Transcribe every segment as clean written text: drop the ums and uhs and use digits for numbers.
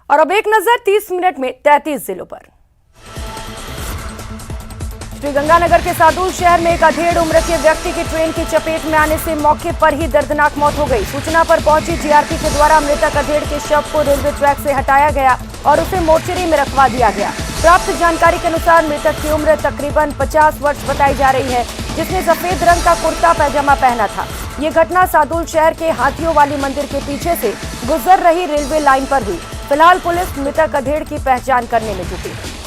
और अब एक नजर 30 मिनट में 33 जिलों पर। श्रीगंगानगर के सादुल शहर में एक अधेड़ उम्र के व्यक्ति की ट्रेन की चपेट में आने से मौके पर ही दर्दनाक मौत हो गई। सूचना पर पहुंची जीआरपी के द्वारा मृतक अधेड़ के शव को रेलवे ट्रैक से हटाया गया और उसे मोर्चरी में रखवा दिया गया। प्राप्त जानकारी के अनुसार मृतक की उम्र तकरीबन 50 वर्ष बताई जा रही है, जिसने सफेद रंग का कुर्ता पैजामा पहना था। ये घटना सादुल शहर के हाथियों वाली मंदिर के पीछे से गुजर रही रेलवे लाइन पर हुई। फिलहाल पुलिस मृतक अधेड़ की पहचान करने में जुटी है।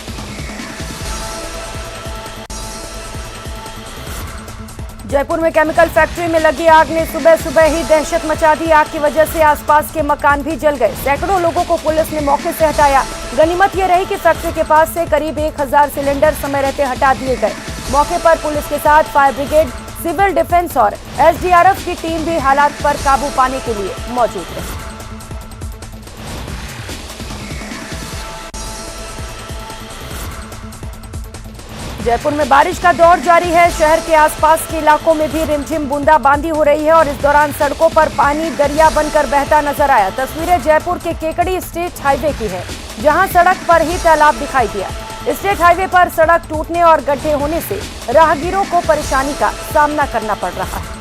जयपुर में केमिकल फैक्ट्री में लगी आग ने सुबह सुबह ही दहशत मचा दी। आग की वजह से आसपास के मकान भी जल गए। सैकड़ों लोगों को पुलिस ने मौके से हटाया। गनीमत ये रही कि फैक्ट्री के पास से करीब 1000 सिलेंडर समय रहते हटा दिए गए। मौके पर पुलिस के साथ फायर ब्रिगेड, सिविल डिफेंस और एसडीआरएफ की टीम भी हालात पर काबू पाने के लिए मौजूद रही। जयपुर में बारिश का दौर जारी है। शहर के आसपास के इलाकों में भी रिमझिम बूंदाबांदी हो रही है और इस दौरान सड़कों पर पानी दरिया बनकर बहता नजर आया। तस्वीरें जयपुर के केकड़ी स्टेट हाईवे की है, जहां सड़क पर ही तालाब दिखाई दिया। स्टेट हाईवे पर सड़क टूटने और गड्ढे होने से राहगीरों को परेशानी का सामना करना पड़ रहा है।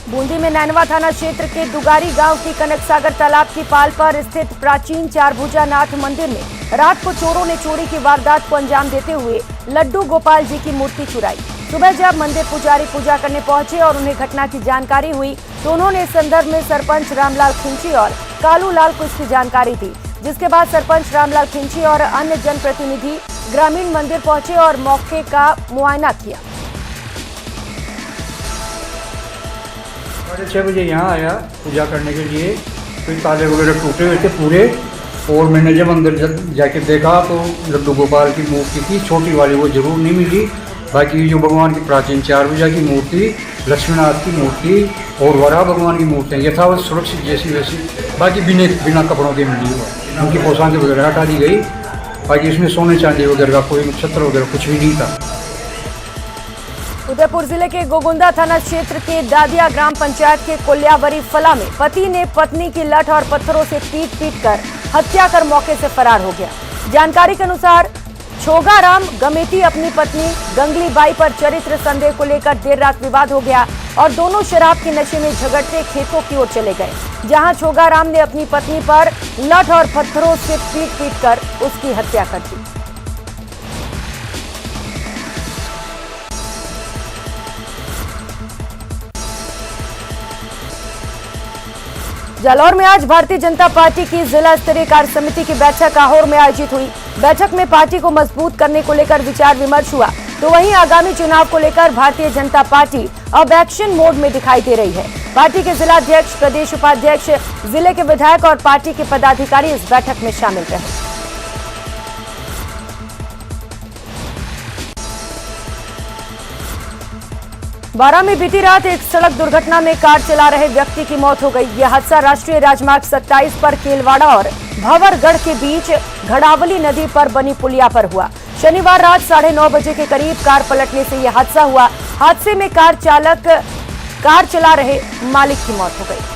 बूंदी में नैनवा थाना क्षेत्र के दुगारी गांव की कनक सागर तालाब की पाल पर स्थित प्राचीन चारभुजानाथ मंदिर में रात को चोरों ने चोरी की वारदात को अंजाम देते हुए लड्डू गोपाल जी की मूर्ति चुराई। सुबह जब मंदिर पुजारी पूजा करने पहुंचे और उन्हें घटना की जानकारी हुई तो उन्होंने इस संदर्भ में सरपंच रामलाल खिंची और कालू लाल को इसकी जानकारी दी, जिसके बाद सरपंच रामलाल खिंची और अन्य जनप्रतिनिधि ग्रामीण मंदिर पहुंचे और मौके का मुआयना किया। 6 बजे यहाँ आया पूजा करने के लिए, फिर ताले वगैरह टूटे हुए थे पूरे, और मैंने जब अंदर जाके देखा तो लड्डू गोपाल की मूर्ति थी, छोटी वाली वो जरूर नहीं मिली। बाकी जो भगवान की प्राचीन चारभुजा की मूर्ति, लक्ष्मीनाथ की मूर्ति और वरा भगवान की मूर्तियाँ यथावत सुरक्षित जैसी वैसी, बाकी बिना कपड़ों के मिली हुआ, उनकी पोशाकें वगैरह हटा दी गई। बाकी इसमें सोने चांदी वगैरह का कोई छत्र वगैरह कुछ भी नहीं था। उदयपुर जिले के गोगुंदा थाना क्षेत्र के दादिया ग्राम पंचायत के कोल्यावरी फला में पति ने पत्नी की लठ और पत्थरों से पीट कर हत्या कर मौके से फरार हो गया। जानकारी के अनुसार छोगाराम गमेती अपनी पत्नी गंगली बाई पर चरित्र संदेह को लेकर देर रात विवाद हो गया और दोनों शराब के नशे में झगड़ते खेतों की ओर चले गए, जहां छोगाराम ने अपनी पत्नी पर लठ और पत्थरों से पीट कर उसकी हत्या कर दी। जालौर में आज भारतीय जनता पार्टी की जिला स्तरीय कार्य समिति की बैठक काहोर में आयोजित हुई। बैठक में पार्टी को मजबूत करने को लेकर विचार विमर्श हुआ, तो वहीं आगामी चुनाव को लेकर भारतीय जनता पार्टी अब एक्शन मोड में दिखाई दे रही है। पार्टी के जिला अध्यक्ष, प्रदेश उपाध्यक्ष, जिले के विधायक और पार्टी के पदाधिकारी इस बैठक में शामिल रहे। बारां में बीती रात एक सड़क दुर्घटना में कार चला रहे व्यक्ति की मौत हो गई। यह हादसा राष्ट्रीय राजमार्ग 27 पर केलवाड़ा और भंवरगढ़ के बीच घड़ावली नदी पर बनी पुलिया पर हुआ। शनिवार रात 9:30 बजे के करीब कार पलटने से यह हादसा हुआ। हादसे में कार चला रहे मालिक की मौत हो गई।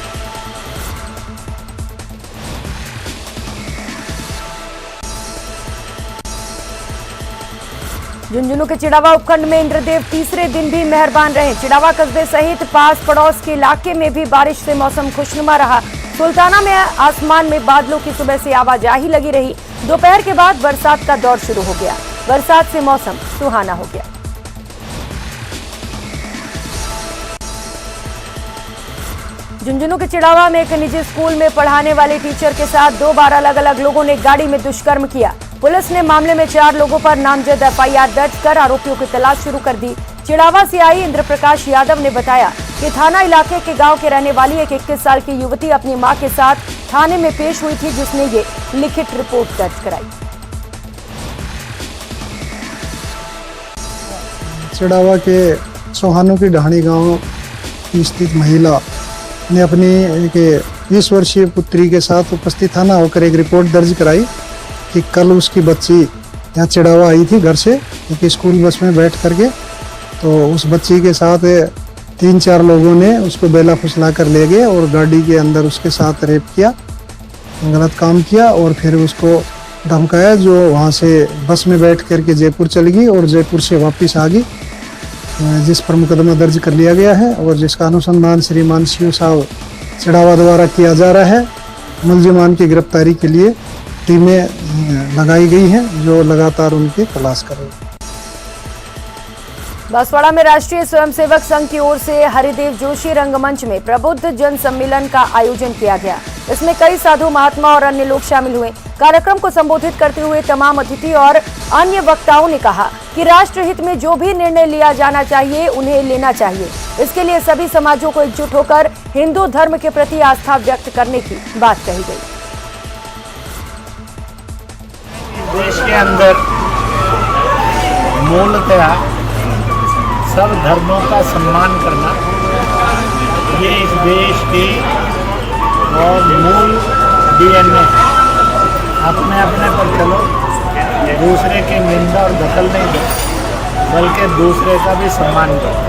झुंझुनू के चिड़ावा उपखंड में इंद्रदेव तीसरे दिन भी मेहरबान रहे। चिड़ावा कस्बे सहित पास पड़ोस के इलाके में भी बारिश से मौसम खुशनुमा रहा। सुल्ताना में आसमान में बादलों की सुबह से आवाजाही लगी रही। दोपहर के बाद बरसात का दौर शुरू हो गया। बरसात से मौसम सुहाना हो गया। झुंझुनू के चिड़ावा में एक निजी स्कूल में पढ़ाने वाले टीचर के साथ 2 बार अलग अलग लोगों ने गाड़ी में दुष्कर्म किया। पुलिस ने मामले में 4 लोगों पर नामजद एफआईआर दर्ज कर आरोपियों की तलाश शुरू कर दी। चिड़ावा से आई इंद्र प्रकाश यादव ने बताया कि थाना इलाके के गांव के रहने वाली एक 21 साल की युवती अपनी मां के साथ थाने में पेश हुई थी, जिसने ये लिखित रिपोर्ट दर्ज कराई। चिड़ावा के सोहानू की ढाणी गांव की स्थित महिला ने अपनी 20 वर्षीय पुत्री के साथ उपस्थित थाना होकर एक रिपोर्ट दर्ज कराई कि कल उसकी बच्ची यहाँ चिड़ावा आई थी घर से एक स्कूल बस में बैठ करके, तो उस बच्ची के साथ 3-4 लोगों ने उसको बेला फुसला कर ले गए और गाड़ी के अंदर उसके साथ रेप किया, गलत काम किया और फिर उसको धमकाया, जो वहाँ से बस में बैठ करके जयपुर चली गई और जयपुर से वापस आ गई, जिस पर मुकदमा दर्ज कर लिया गया है और जिसका अनुसंधान श्रीमान सीओ साहब चढ़ावा द्वारा किया जा रहा है। मुलजिमान की गिरफ्तारी के लिए टीमें लगाई गई हैं जो लगातार उनकी तलाश कर रही हैं। बांसवाड़ा में राष्ट्रीय स्वयंसेवक संघ की ओर से हरिदेव जोशी रंगमंच में प्रबुद्ध जन सम्मेलन का आयोजन किया गया। इसमें कई साधु महात्मा और अन्य लोग शामिल हुए। कार्यक्रम को संबोधित करते हुए तमाम अतिथि और अन्य वक्ताओं ने कहा कि राष्ट्र हित में जो भी निर्णय लिया जाना चाहिए उन्हें लेना चाहिए। इसके लिए सभी समाजों को एकजुट होकर हिंदू धर्म के प्रति आस्था व्यक्त करने की बात कही गई। देश के अंदर मूलतः सब धर्मों का सम्मान करना ये इस देश की और मूल डीएनए है। अपने अपने पर चलो, दूसरे की निंदा और दखल नहीं दो, बल्कि दूसरे का भी सम्मान करो।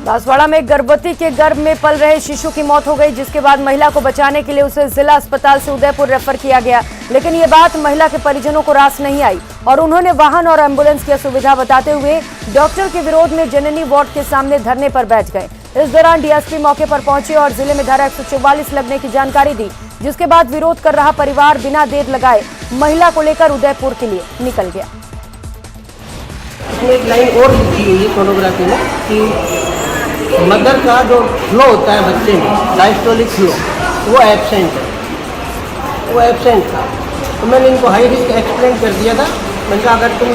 बांसवाड़ा में गर्भवती के गर्भ में पल रहे शिशु की मौत हो गई, जिसके बाद महिला को बचाने के लिए उसे जिला अस्पताल से उदयपुर रेफर किया गया। लेकिन ये बात महिला के परिजनों को रास नहीं आई और उन्होंने वाहन और एम्बुलेंस की असुविधा बताते हुए डॉक्टर के विरोध में जननी वार्ड के सामने धरने पर बैठ गए। इस दौरान डीएसपी मौके पर पहुंचे और जिले में धारा 144 लगने की जानकारी दी, जिसके बाद विरोध कर रहा परिवार बिना देर लगाए महिला को लेकर उदयपुर के लिए निकल गया। इसमें एक लाइन और लिखी हुई है सोनोग्राफी में कि मदर का जो फ्लो होता है बच्चे में, डायस्टोलिक फ्लो, वो एब्सेंट है, वो एब्सेंट था। तो मैंने इनको हाई रिस्क एक्सप्लेन कर दिया था। मैंने कहा अगर तुम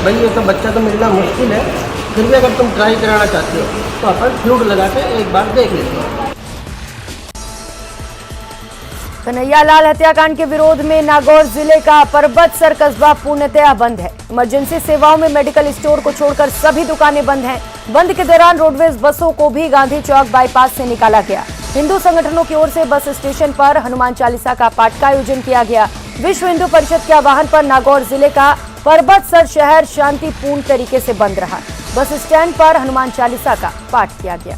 भाई ये तो बच्चा तो मिलना मुश्किल है, फिर भी अगर तुम ट्राई कराना चाहते हो तो अपन फ्लूइड लगा के एक बार देख लेते हैं। कन्हैयालाल हत्याकांड के विरोध में नागौर जिले का परबतसर कस्बा पूर्णतया बंद है। इमरजेंसी सेवाओं में मेडिकल स्टोर को छोड़कर सभी दुकानें बंद हैं। बंद के दौरान रोडवेज बसों को भी गांधी चौक बाईपास से निकाला गया। हिंदू संगठनों की ओर से बस स्टेशन पर हनुमान चालीसा का पाठ का आयोजन किया गया। विश्व हिंदू परिषद के आह्वान पर नागौर जिले का परबतसर शहर शांतिपूर्ण तरीके से बंद रहा। बस स्टैंड पर हनुमान चालीसा का पाठ किया गया।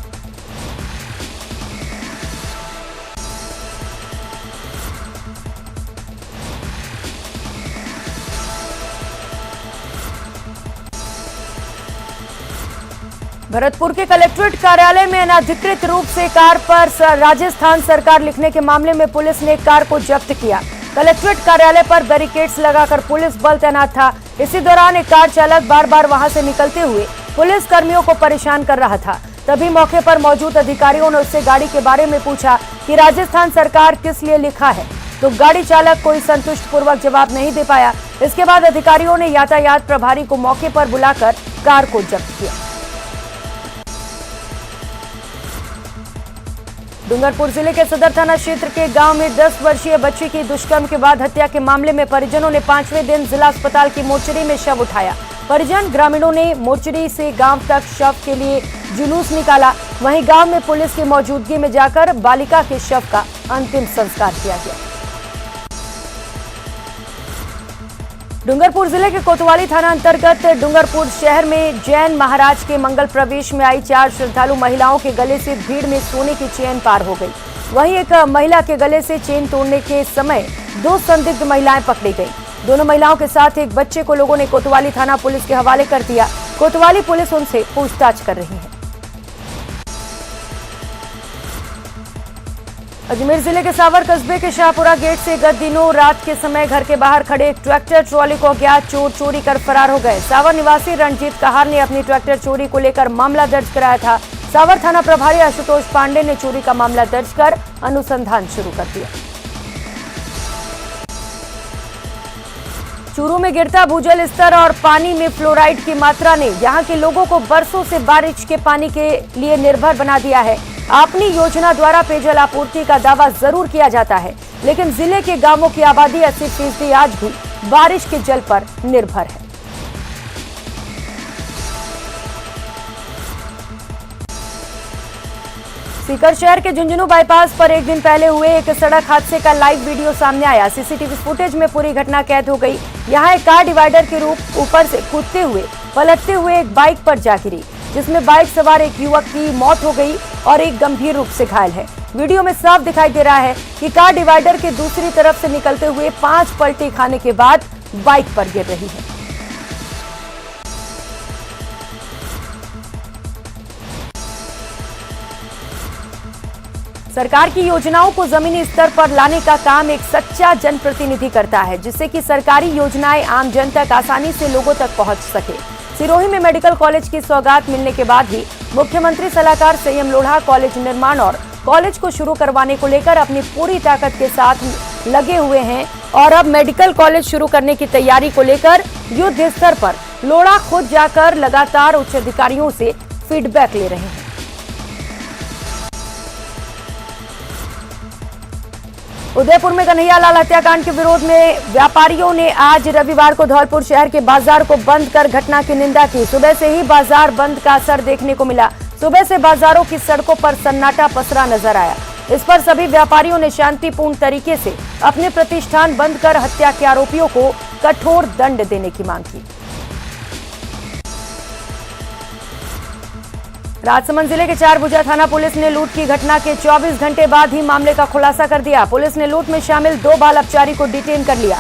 भरतपुर के कलेक्ट्रेट कार्यालय में अनाधिकृत रूप से कार पर राजस्थान सरकार लिखने के मामले में पुलिस ने कार को जब्त किया। कलेक्ट्रेट कार्यालय पर बैरिकेड्स लगाकर पुलिस बल तैनात था। इसी दौरान एक कार चालक बार बार वहां से निकलते हुए पुलिस कर्मियों को परेशान कर रहा था। तभी मौके पर मौजूद अधिकारियों ने उससे गाड़ी के बारे में पूछा कि राजस्थान सरकार किस लिए लिखा है, तो गाड़ी चालक कोई संतुष्ट पूर्वक जवाब नहीं दे पाया। इसके बाद अधिकारियों ने यातायात प्रभारी को मौके पर बुलाकर कार को जब्त किया। डूंगरपुर जिले के सदर थाना क्षेत्र के गांव में 10 वर्षीय बच्ची की दुष्कर्म के बाद हत्या के मामले में परिजनों ने 5वें दिन जिला अस्पताल की मोर्चरी में शव उठाया। परिजन ग्रामीणों ने मोर्चरी से गांव तक शव के लिए जुलूस निकाला। वहीं गांव में पुलिस की मौजूदगी में जाकर बालिका के शव का अंतिम संस्कार किया गया। डूंगरपुर जिले के कोतवाली थाना अंतर्गत डूंगरपुर शहर में जैन महाराज के मंगल प्रवेश में आई 4 श्रद्धालु महिलाओं के गले से भीड़ में सोने की चेन पार हो गई। वहीं एक महिला के गले से चेन तोड़ने के समय 2 संदिग्ध महिलाएं पकड़ी गईं। दोनों महिलाओं के साथ एक बच्चे को लोगों ने कोतवाली थाना पुलिस के हवाले कर दिया। कोतवाली पुलिस उनसे पूछताछ कर रही है। अजमेर जिले के सावर कस्बे के शाहपुरा गेट से गत दिनों रात के समय घर के बाहर खड़े एक ट्रैक्टर ट्रॉली को अज्ञात चोर चोरी कर फरार हो गए। सावर निवासी रणजीत कहार ने अपनी ट्रैक्टर चोरी को लेकर मामला दर्ज कराया था। सावर थाना प्रभारी आशुतोष पांडे ने चोरी का मामला दर्ज कर अनुसंधान शुरू कर दिया। चूरू में गिरता भूजल स्तर और पानी में फ्लोराइड की मात्रा ने यहां के लोगों को बरसों से बारिश के पानी के लिए निर्भर बना दिया है। अपनी योजना द्वारा पेयजल आपूर्ति का दावा जरूर किया जाता है, लेकिन जिले के गांवों की आबादी 80% आज भी बारिश के जल पर निर्भर है। सीकर शहर के झुंझुनू बाईपास पर एक दिन पहले हुए एक सड़क हादसे का लाइव वीडियो सामने आया। सीसीटीवी फुटेज में पूरी घटना कैद हो गई। यहां एक कार डिवाइडर के रूप ऊपर से कूदते हुए पलटते हुए एक बाइक पर जा गिरी, जिसमें बाइक सवार एक युवक की मौत हो गई और एक गंभीर रूप से घायल है। वीडियो में साफ दिखाई दे रहा है कि कार डिवाइडर के दूसरी तरफ से निकलते हुए 5 पलटी खाने के बाद बाइक पर गिर रही है। सरकार की योजनाओं को जमीनी स्तर पर लाने का काम एक सच्चा जनप्रतिनिधि करता है, जिससे कि सरकारी योजनाएं आम जन तक आसानी से लोगों तक पहुंच सके। सिरोही में मेडिकल कॉलेज की सौगात मिलने के बाद ही मुख्यमंत्री सलाहकार संयम लोढ़ा कॉलेज निर्माण और कॉलेज को शुरू करवाने को लेकर अपनी पूरी ताकत के साथ लगे हुए हैं और अब मेडिकल कॉलेज शुरू करने की तैयारी को लेकर युद्ध स्तर पर लोढ़ा खुद जाकर लगातार उच्च अधिकारियों से फीडबैक ले रहे हैं। उदयपुर में कन्हैयालाल हत्याकांड के विरोध में व्यापारियों ने आज रविवार को धौलपुर शहर के बाजार को बंद कर घटना की निंदा की। सुबह से ही बाजार बंद का असर देखने को मिला। सुबह से बाजारों की सड़कों पर सन्नाटा पसरा नजर आया। इस पर सभी व्यापारियों ने शांतिपूर्ण तरीके से अपने प्रतिष्ठान बंद कर हत्या के आरोपियों को कठोर दंड देने की मांग की। राजसमंद जिले के चारभुजा थाना पुलिस ने लूट की घटना के 24 घंटे बाद ही मामले का खुलासा कर दिया। पुलिस ने लूट में शामिल 2 बाल अपचारी को डिटेन कर लिया।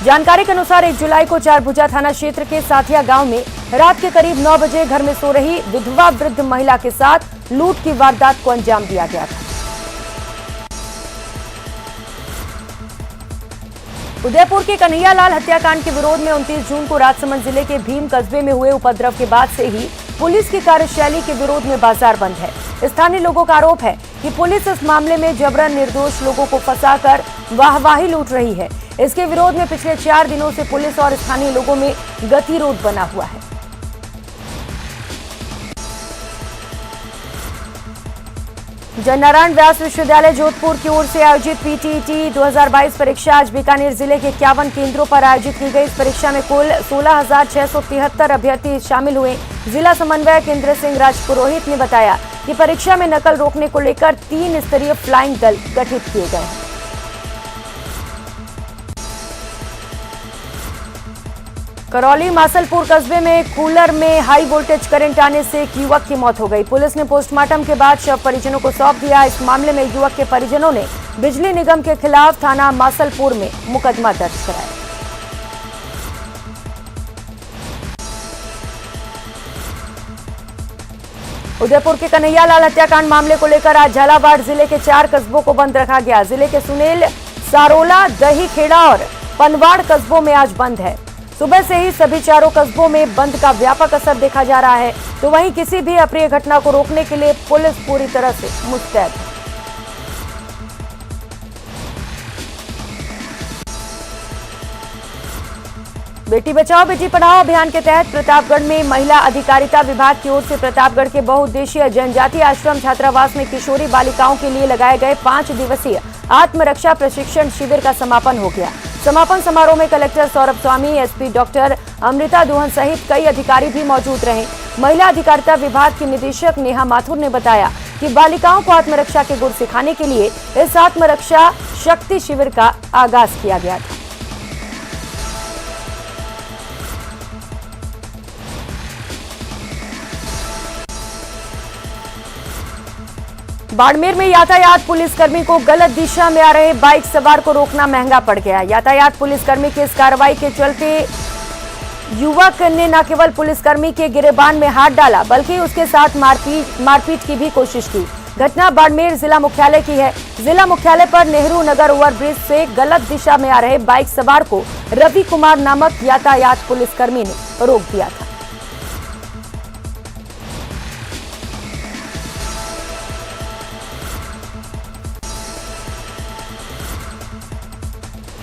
जानकारी के अनुसार 1 जुलाई को चारभुजा थाना क्षेत्र के साथिया गांव में रात के करीब 9 बजे घर में सो रही विधवा वृद्ध महिला के साथ लूट की वारदात को अंजाम दिया गया था। उदयपुर के कन्हैयालाल हत्याकांड के विरोध में 29 जून को राजसमंद जिले के भीम कस्बे में हुए उपद्रव के बाद से ही पुलिस की कार्यशैली के विरोध में बाजार बंद है। स्थानीय लोगों का आरोप है कि पुलिस इस मामले में जबरन निर्दोष लोगों को फंसाकर वाहवाही लूट रही है। इसके विरोध में पिछले 4 दिनों से पुलिस और स्थानीय लोगों में गतिरोध बना हुआ है। जयनारायण व्यास विश्वविद्यालय जोधपुर की ओर से आयोजित पीटीईटी 2022 परीक्षा आज बीकानेर जिले के 51 केंद्रों पर आयोजित की गई। इस परीक्षा में कुल 16,673 अभ्यर्थी शामिल हुए। जिला समन्वयक इंद्र सिंह राजपुरोहित ने बताया कि परीक्षा में नकल रोकने को लेकर 3 स्तरीय फ्लाइंग दल गठित किए गए हैं। करौली मासलपुर कस्बे में कूलर में हाई वोल्टेज करंट आने से एक युवक की मौत हो गई। पुलिस ने पोस्टमार्टम के बाद शव परिजनों को सौंप दिया। इस मामले में युवक के परिजनों ने बिजली निगम के खिलाफ थाना मासलपुर में मुकदमा दर्ज कराया। उदयपुर के कन्हैयालाल हत्याकांड मामले को लेकर आज झालावाड़ जिले के 4 कस्बों को बंद रखा गया। जिले के सुनील, सारोला, दही खेड़ा और पनवाड़ कस्बों में आज बंद है। सुबह से ही सभी 4 कस्बों में बंद का व्यापक असर देखा जा रहा है, तो वहीं किसी भी अप्रिय घटना को रोकने के लिए पुलिस पूरी तरह से मुस्तैद है। बेटी बचाओ बेटी पढ़ाओ अभियान के तहत प्रतापगढ़ में महिला अधिकारिता विभाग की ओर से प्रतापगढ़ के बहुउद्देशीय जनजातीय आश्रम छात्रावास में किशोरी बालिकाओं के लिए लगाए गए 5 दिवसीय आत्मरक्षा प्रशिक्षण शिविर का समापन हो गया। समापन समारोह में कलेक्टर सौरभ स्वामी, एसपी डॉक्टर अमृता दुहन सहित कई अधिकारी भी मौजूद रहे। महिला अधिकारिता विभाग की निदेशक नेहा माथुर ने बताया कि बालिकाओं को आत्मरक्षा के गुर सिखाने के लिए इस आत्मरक्षा शक्ति शिविर का आगाज किया गया था। बाड़मेर में यातायात पुलिसकर्मी को गलत दिशा में आ रहे बाइक सवार को रोकना महंगा पड़ गया। यातायात पुलिसकर्मी की इस कार्रवाई के चलते युवक ने न केवल पुलिसकर्मी के गिरेबान में हाथ डाला, बल्कि उसके साथ मारपीट की भी कोशिश की। घटना बाड़मेर जिला मुख्यालय की है। जिला मुख्यालय पर नेहरू नगर ओवरब्रिज से गलत दिशा में आ रहे बाइक सवार को रवि कुमार नामक यातायात पुलिसकर्मी ने रोक दिया था।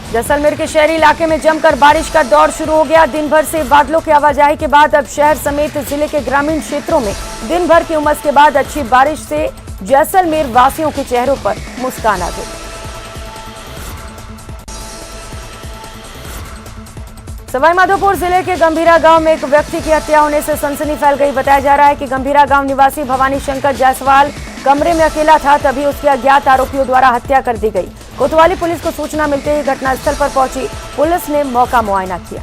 जैसलमेर के शहरी इलाके में जमकर बारिश का दौर शुरू हो गया। दिन भर से बादलों की आवाजाही के बाद अब शहर समेत जिले के ग्रामीण क्षेत्रों में दिन भर की उमस के बाद अच्छी बारिश से जैसलमेर वासियों के चेहरों पर मुस्कान आ गई। सवाईमाधोपुर जिले के गंभीरा गांव में एक व्यक्ति की हत्या होने से सनसनी फैल गई। बताया जा रहा है कि गंभीरा गांव निवासी भवानी शंकर जायसवाल कमरे में अकेला था, तभी उसके अज्ञात आरोपियों द्वारा हत्या कर दी गई। कोतवाली पुलिस को सूचना मिलते ही घटनास्थल पर पहुंची पुलिस ने मौका मुआयना किया।